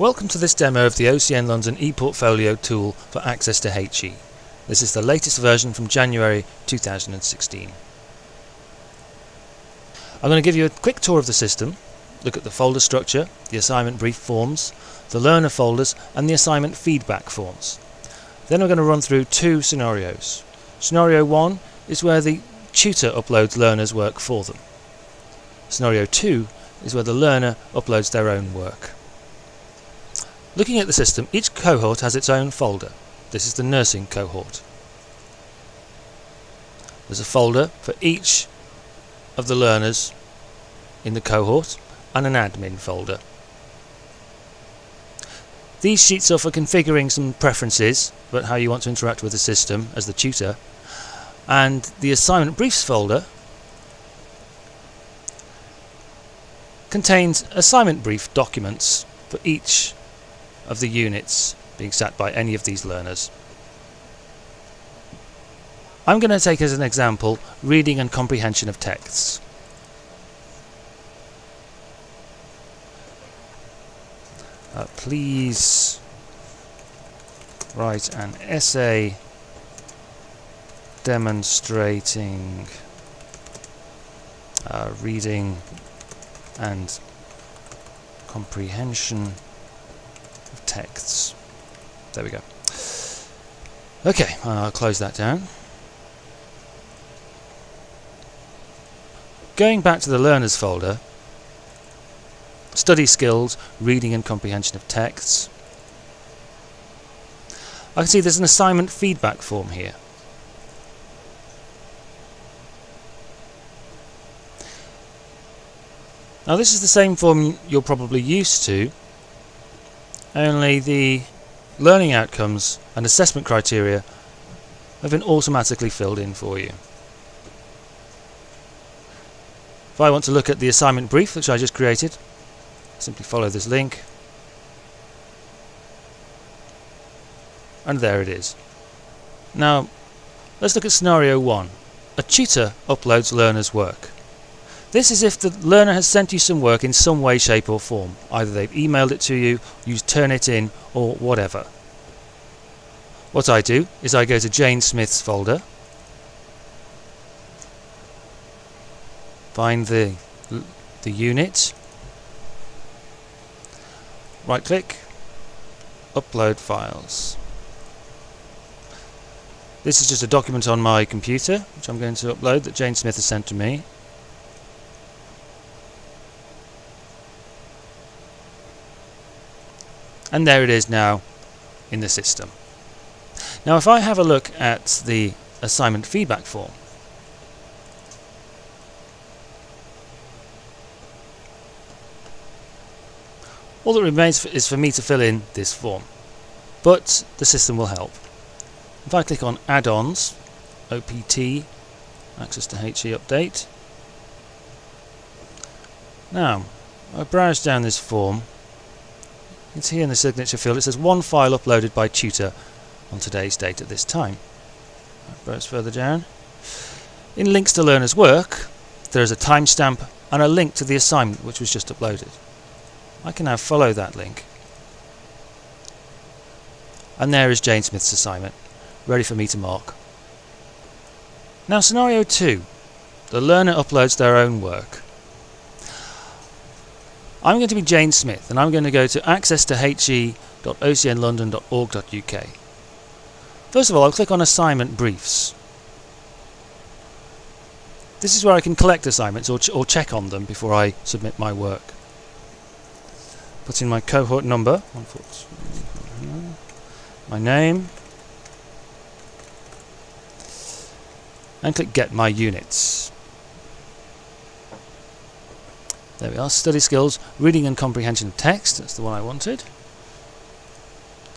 Welcome to this demo of the OCN London ePortfolio tool for access to HE. This is the latest version from January 2016. I'm going to give you a quick tour of the system, look at the folder structure, the assignment brief forms, the learner folders and the assignment feedback forms. Then I'm going to run through two scenarios. Scenario 1 is where the tutor uploads learners' work for them. Scenario 2 is where the learner uploads their own work. Looking at the system, each cohort has its own folder. This is the nursing cohort. There's a folder for each of the learners in the cohort and an admin folder. These sheets are for configuring some preferences about how you want to interact with the system as the tutor, and the assignment briefs folder contains assignment brief documents for each of the units being sat by any of these learners. I'm going to take as an example reading and comprehension of texts. Please write an essay demonstrating reading and comprehension of texts. There we go. Okay, I'll close that down. Going back to the learners folder, study skills, reading and comprehension of texts. I can see there's an assignment feedback form here. Now this is the same form you're probably used to, only the learning outcomes and assessment criteria have been automatically filled in for you. If I want to look at the assignment brief which I just created, simply follow this link and there it is. Now let's look at scenario 1. A tutor uploads learner's work. This is if the learner has sent you some work in some way, shape or form. Either they've emailed it to you, you Turnitin or whatever. What I do is I go to Jane Smith's folder, find the unit, right click, upload files. This is just a document on my computer which I'm going to upload that Jane Smith has sent to me. And there it is now in the system. Now if I have a look at the assignment feedback form, all that remains is for me to fill in this form, but the system will help. If I click on add-ons, OPT, access to HE update. Now I browse down this form. It's here in the signature field. It says one file uploaded by tutor on today's date at this time. I browse further down. In links to learner's work, there is a timestamp and a link to the assignment which was just uploaded. I can now follow that link. And there is Jane Smith's assignment, ready for me to mark. Now scenario 2. The learner uploads their own work. I'm going to be Jane Smith and I'm going to go to access-to-he.ocnlondon.org.uk. First of all, I'll click on assignment briefs. This is where I can collect assignments or check on them before I submit my work. Put in my cohort number, my name, and click Get My Units. There we are, study skills, reading and comprehension of text, that's the one I wanted.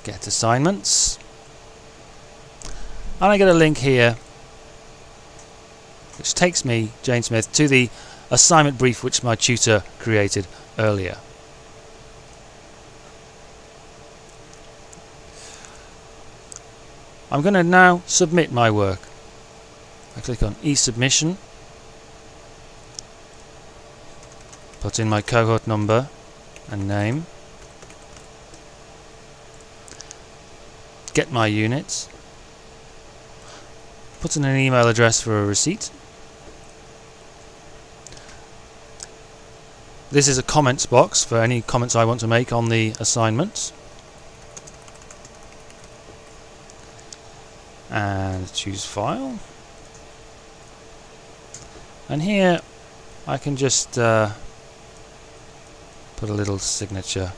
Get assignments. And I get a link here which takes me, Jane Smith, to the assignment brief which my tutor created earlier. I'm going to now submit my work. I click on e-submission. Put in my cohort number and name. get my units, put in an email address for a receipt. This is a comments box for any comments I want to make on the assignment. And choose file. And here I can just put a little signature.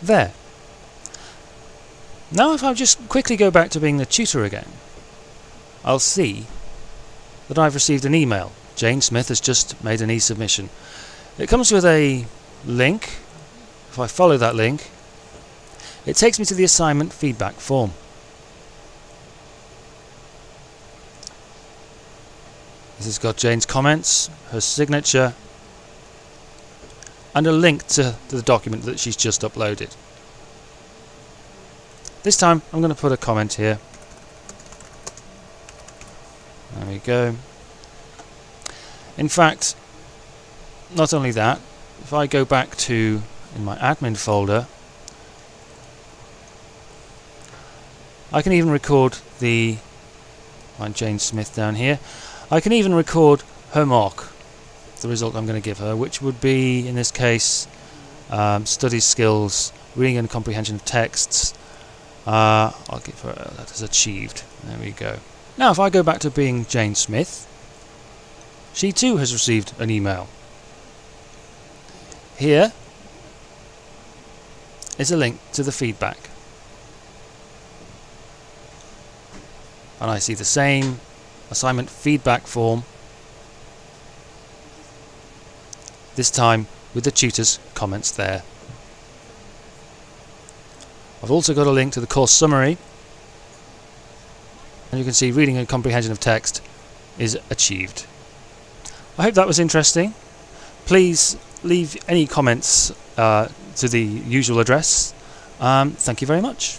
There. Now if I just quickly go back to being the tutor again, I'll see that I've received an email. Jane Smith has just made an e-submission. It comes with a link. If I follow that link, it takes me to the assignment feedback form. This has got Jane's comments, her signature, and a link to the document that she's just uploaded. This time I'm going to put a comment here. There we go. In fact, not only that, if I go back to in my admin folder, I can even record find Jane Smith down here. I can even record her mock, the result I'm going to give her, which would be, in this case, study skills, reading and comprehension of texts. I'll give her that as achieved. There we go. Now if I go back to being Jane Smith, she too has received an email. Here is a link to the feedback. And I see the same assignment feedback form, this time with the tutor's comments there. I've also got a link to the course summary, and you can see reading and comprehension of text is achieved. I hope that was interesting. Please leave any comments to the usual address. Thank you very much.